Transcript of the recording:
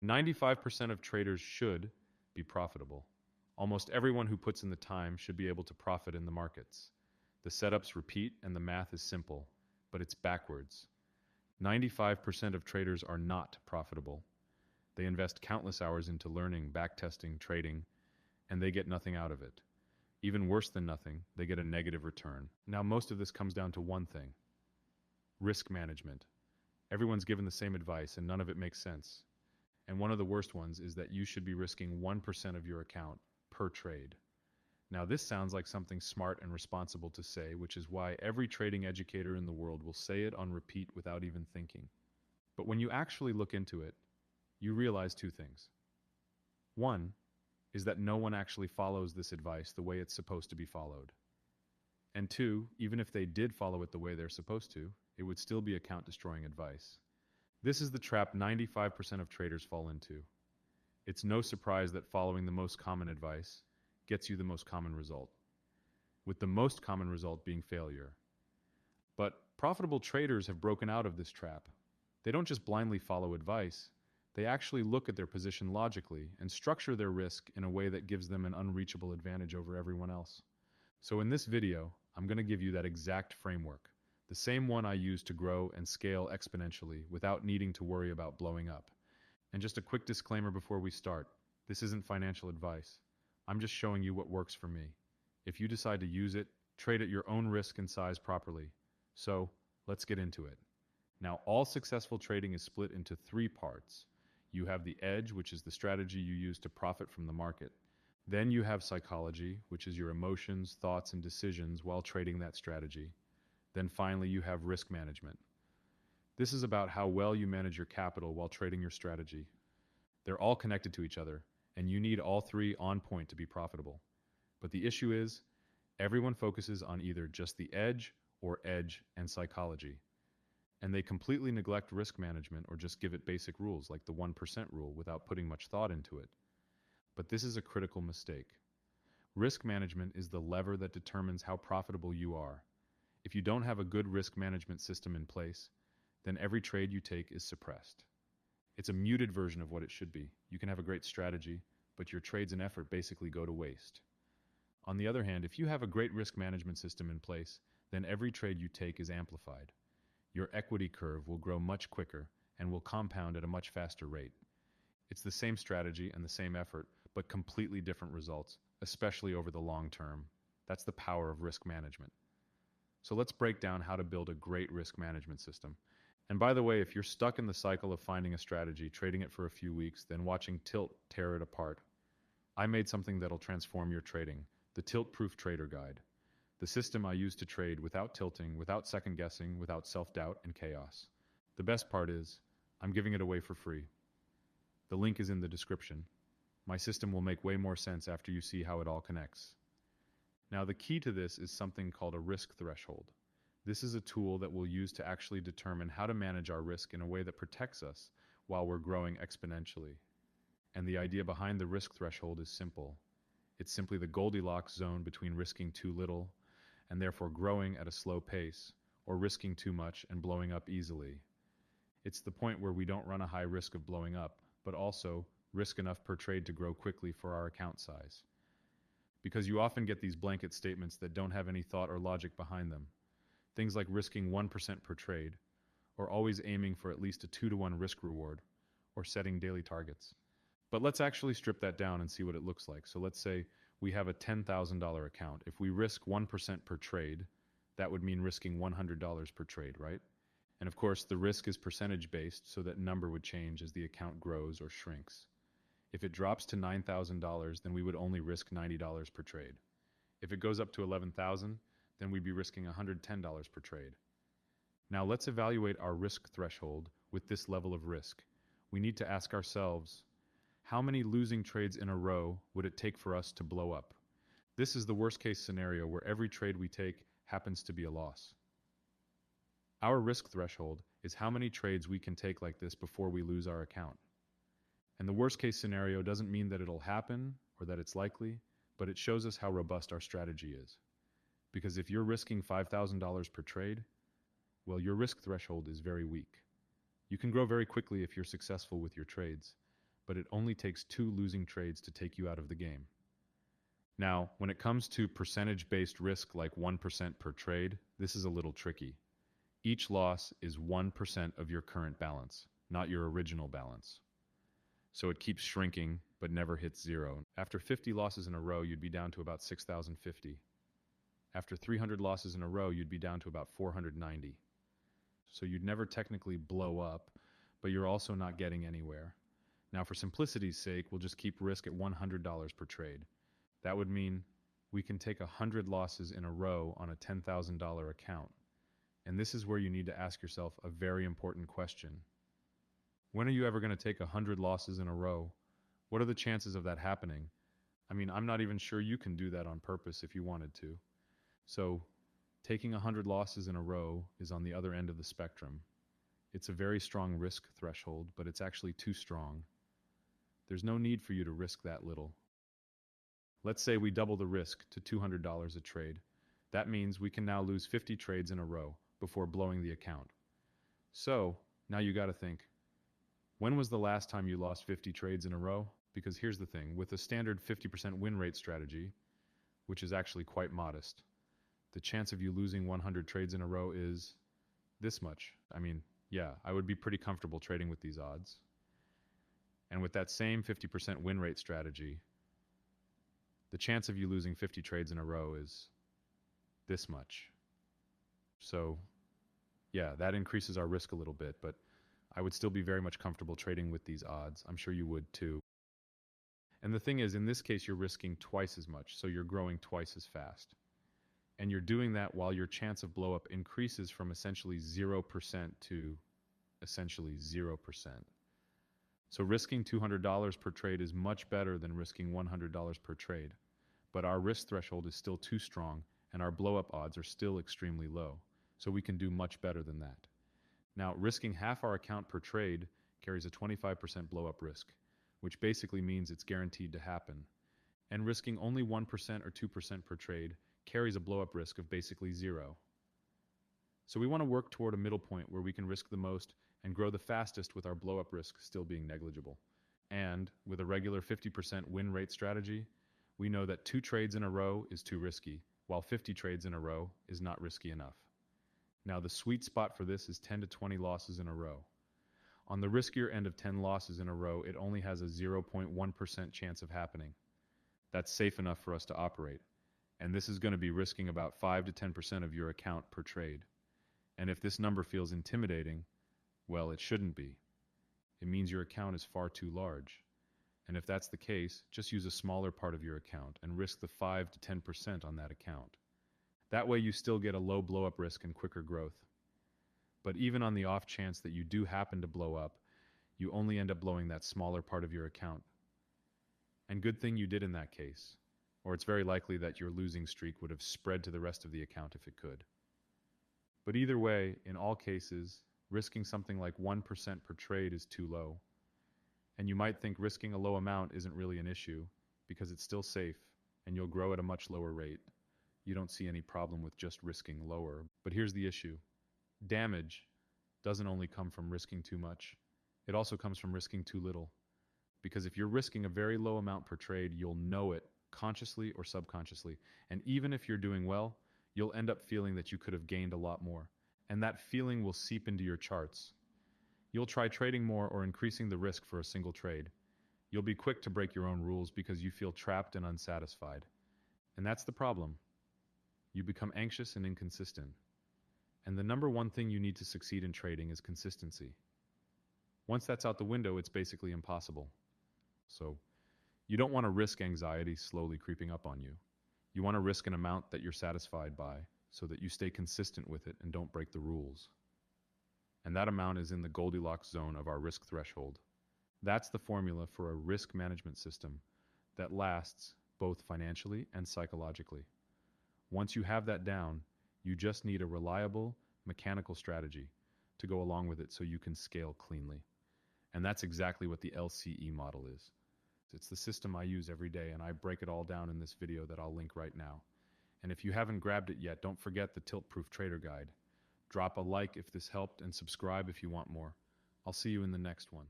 95% of traders should be profitable. Almost everyone who puts in the time should be able to profit in the markets. The setups repeat and the math is simple, but it's backwards. 95% of traders are not profitable. They invest countless hours into learning, backtesting, trading, and they get nothing out of it. Even worse than nothing, they get a negative return. Now, most of this comes down to one thing: risk management. Everyone's given the same advice and none of it makes sense. And one of the worst ones is that you should be risking 1% of your account per trade. Now, this sounds like something smart and responsible to say, which is why every trading educator in the world will say it on repeat without even thinking. But when you actually look into it, you realize two things. One is that no one actually follows this advice the way it's supposed to be followed. And two, even if they did follow it the way they're supposed to, it would still be account-destroying advice. This is the trap 95% of traders fall into. It's no surprise that following the most common advice gets you the most common result, with the most common result being failure. But profitable traders have broken out of this trap. They don't just blindly follow advice, they actually look at their position logically and structure their risk in a way that gives them an unreachable advantage over everyone else. So in this video, I'm going to give you that exact framework, the same one I use to grow and scale exponentially without needing to worry about blowing up. And just a quick disclaimer before we start, this isn't financial advice. I'm just showing you what works for me. If you decide to use it, trade at your own risk and size properly. So, let's get into it. Now, all successful trading is split into three parts. You have the edge, which is the strategy you use to profit from the market. Then you have psychology, which is your emotions, thoughts, and decisions while trading that strategy. Then finally, you have risk management. This is about how well you manage your capital while trading your strategy. They're all connected to each other, and you need all three on point to be profitable. But the issue is, everyone focuses on either just the edge or edge and psychology. And they completely neglect risk management or just give it basic rules like the 1% rule without putting much thought into it. But this is a critical mistake. Risk management is the lever that determines how profitable you are. If you don't have a good risk management system in place, then every trade you take is suppressed. It's a muted version of what it should be. You can have a great strategy, but your trades and effort basically go to waste. On the other hand, if you have a great risk management system in place, then every trade you take is amplified. Your equity curve will grow much quicker and will compound at a much faster rate. It's the same strategy and the same effort, but completely different results, especially over the long term. That's the power of risk management. So let's break down how to build a great risk management system. And by the way, if you're stuck in the cycle of finding a strategy, trading it for a few weeks, then watching Tilt tear it apart, I made something that'll transform your trading, the Tilt-Proof Trader Guide. The system I use to trade without tilting, without second guessing, without self-doubt and chaos. The best part is, I'm giving it away for free. The link is in the description. My system will make way more sense after you see how it all connects. Now, the key to this is something called a risk threshold. This is a tool that we'll use to actually determine how to manage our risk in a way that protects us while we're growing exponentially. And the idea behind the risk threshold is simple. It's simply the Goldilocks zone between risking too little and therefore growing at a slow pace, or risking too much and blowing up easily. It's the point where we don't run a high risk of blowing up, but also risk enough per trade to grow quickly for our account size. Because you often get these blanket statements that don't have any thought or logic behind them. Things like risking 1% per trade, or always aiming for at least a 2-to-1 risk reward, or setting daily targets. But let's actually strip that down and see what it looks like. So let's say we have a $10,000 account. If we risk 1% per trade, that would mean risking $100 per trade, right? And of course, the risk is percentage based, so that number would change as the account grows or shrinks. If it drops to $9,000, then we would only risk $90 per trade. If it goes up to $11,000, then we'd be risking $110 per trade. Now let's evaluate our risk threshold with this level of risk. We need to ask ourselves, how many losing trades in a row would it take for us to blow up? This is the worst case scenario where every trade we take happens to be a loss. Our risk threshold is how many trades we can take like this before we lose our account. And the worst case scenario doesn't mean that it'll happen or that it's likely, but it shows us how robust our strategy is. Because if you're risking $5,000 per trade, well, your risk threshold is very weak. You can grow very quickly if you're successful with your trades, but it only takes 2 losing trades to take you out of the game. Now, when it comes to percentage-based risk like 1% per trade, this is a little tricky. Each loss is 1% of your current balance, not your original balance. So it keeps shrinking, but never hits zero. After 50 losses in a row, you'd be down to about 6,050. After 300 losses in a row, you'd be down to about 490. So you'd never technically blow up, but you're also not getting anywhere. Now, for simplicity's sake, we'll just keep risk at $100 per trade. That would mean we can take 100 losses in a row on a $10,000 account. And this is where you need to ask yourself a very important question. When are you ever going to take 100 losses in a row? What are the chances of that happening? I mean, I'm not even sure you can do that on purpose if you wanted to. So, taking 100 losses in a row is on the other end of the spectrum. It's a very strong risk threshold, but it's actually too strong. There's no need for you to risk that little. Let's say we double the risk to $200 a trade. That means we can now lose 50 trades in a row before blowing the account. So, now you got to think, when was the last time you lost 50 trades in a row? Because here's the thing, with a standard 50% win rate strategy, which is actually quite modest, the chance of you losing 100 trades in a row is this much. I mean, yeah, I would be pretty comfortable trading with these odds. And with that same 50% win rate strategy, the chance of you losing 50 trades in a row is this much. So, yeah, that increases our risk a little bit, but I would still be very much comfortable trading with these odds. I'm sure you would too. And the thing is, in this case, you're risking twice as much, so you're growing twice as fast. And you're doing that while your chance of blow up increases from essentially 0% to essentially 0%. So risking $200 per trade is much better than risking $100 per trade. But our risk threshold is still too strong, and our blow up odds are still extremely low. So we can do much better than that. Now, risking half our account per trade carries a 25% blow up risk, which basically means it's guaranteed to happen. And risking only 1% or 2% per trade carries a blow up risk of basically zero. So we want to work toward a middle point where we can risk the most and grow the fastest with our blow up risk still being negligible. And with a regular 50% win rate strategy, we know that 2 trades in a row is too risky, while 50 trades in a row is not risky enough. Now, the sweet spot for this is 10 to 20 losses in a row. On the riskier end of 10 losses in a row, it only has a 0.1% chance of happening. That's safe enough for us to operate. And this is going to be risking about 5 to 10% of your account per trade. And if this number feels intimidating, well, it shouldn't be. It means your account is far too large. And if that's the case, just use a smaller part of your account and risk the 5 to 10% on that account. That way you still get a low blow-up risk and quicker growth. But even on the off chance that you do happen to blow up, you only end up blowing that smaller part of your account. And good thing you did in that case, or it's very likely that your losing streak would have spread to the rest of the account if it could. But either way, in all cases, risking something like 1% per trade is too low. And you might think risking a low amount isn't really an issue because it's still safe and you'll grow at a much lower rate. You don't see any problem with just risking lower. But here's the issue. Damage doesn't only come from risking too much. It also comes from risking too little. Because if you're risking a very low amount per trade, you'll know it consciously or subconsciously. And even if you're doing well, you'll end up feeling that you could have gained a lot more. And that feeling will seep into your charts. You'll try trading more or increasing the risk for a single trade. You'll be quick to break your own rules because you feel trapped and unsatisfied. And that's the problem. You become anxious and inconsistent. And the number one thing you need to succeed in trading is consistency. Once that's out the window, it's basically impossible. So, you don't want to risk anxiety slowly creeping up on you. You want to risk an amount that you're satisfied by so that you stay consistent with it and don't break the rules. And that amount is in the Goldilocks zone of our risk threshold. That's the formula for a risk management system that lasts both financially and psychologically. Once you have that down, you just need a reliable, mechanical strategy to go along with it so you can scale cleanly. And that's exactly what the LCE model is. It's the system I use every day, and I break it all down in this video that I'll link right now. And if you haven't grabbed it yet, don't forget the Tilt-Proof Trader Guide. Drop a like if this helped and subscribe if you want more. I'll see you in the next one.